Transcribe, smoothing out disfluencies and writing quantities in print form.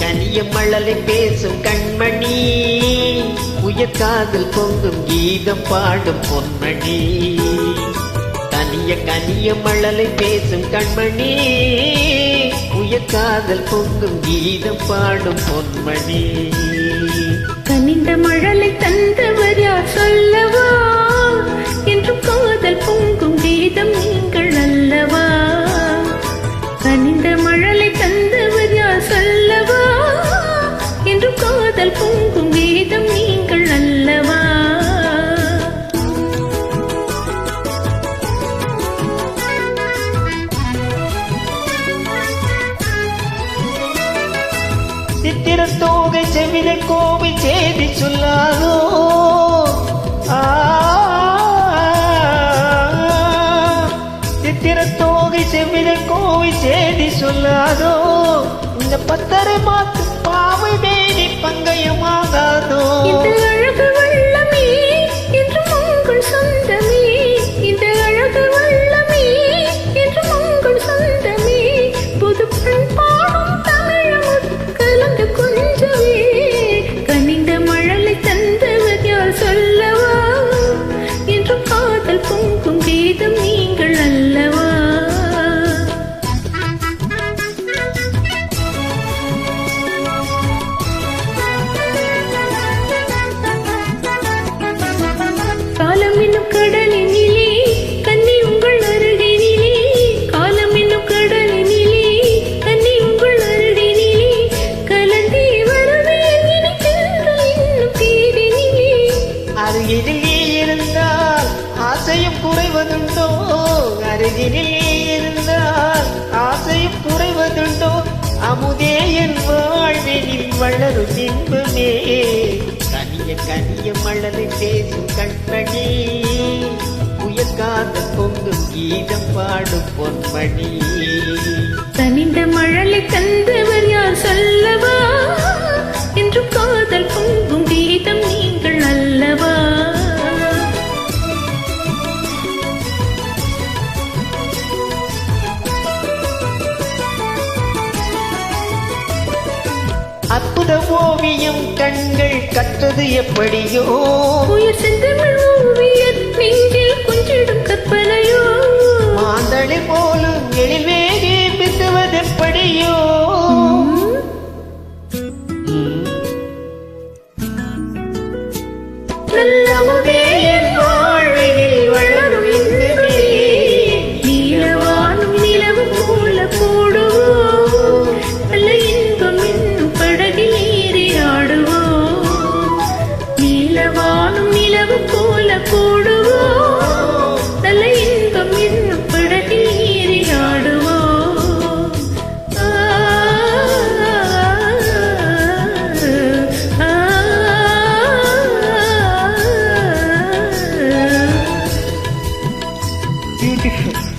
கனிய மழலை பேசும் கண்மணி, உயர்காதல் பொங்கும் கீதம் பாடும் பொன்மணி. கனிய மழலை பேசும் கண்மணி, உயர்காதல் பொங்கும் கீதம் பாடும் பொன்மணி. கனிந்த மழலை தந்தவர் யார் சொல்லவா, என்றும் காதல் பொங்கும் கீதம் நீங்கள் அல்லவா. கனிந்த மழலை தந்தவர் யார் சொல்லவா, என்றும் காதல் பொங்கும் கீதம் நீங்கள் அல்லவா. சித்திரத்தோகை செவிலை கோவில் செய்தி சொல்லாதோ, சித்திரத்தோகை செவிலை கோவில் செய்தி சொல்லாதோ. இந்த பத்தரை மாத்து பாவை மேனி பங்கயமாகாதோ. இந்த அழகு வள்ளமே என்று உங்கள் சொந்தமே, இந்த அழகு வள்ளமே என்று உங்கள் சொந்தமே. புது பெண் பாடும் தமிழமும் கலந்து கொஞ்சமே. கனிந்த மழலை தந்தவர் யார் சொல்லவா, என்று காதல் பொங்கும் கீதம் நீங்கள் அல்லவா. காலம் என்னும் கடலினிலே கன்னி உங்கள் அருகினிலே, காலம் என்னும் கடலினிலே கன்னி உங்கள் அருகினிலே, கலந்தே வருவேன் நினைக்கின்ற இன்னும் தேரினிலே. அருகினிலே இருந்தால் ஆசையும் குறைவதுண்டோ, அருகினிலே இருந்தால் ஆசையும் குறைவதுண்டோ. அமுதே என் வாழ்வினில் வளரும் இன்பமே. கனிய மழலை பேசும் கண்மணி, உயர்காதல் பொங்கும் கீதம் பாடும் பொன்மணி. கனிந்த மழலை தந்தவர் யார் சொல்லவா, என்று காதல் பொங்கும் கீதம் நீங்கள் அல்லவா. அற்புத ஓவியம் கண்கள் கற்றது எப்படியோ, உயிர் செந்தமிழ் ஓவியர் நெஞ்சில் கொஞ்சிடும் கற்பனையோ. மாந்தளி போலும் எழில் வேகி பிசுவதெப்படியோ. நல்லமுதே என் வாழ்வினில் வளரும் இன்பமே. நீலவானும் நிலவு போல போடுவோம், நல்ல இன்பம் என்னும் படகில் ஏறி ஆடுவோம். நீலவானும் நிலவு போல போடுவோம், நல்ல இன்பம் என்னும் படகில் ஏறி ஆடுவோம். Beautiful.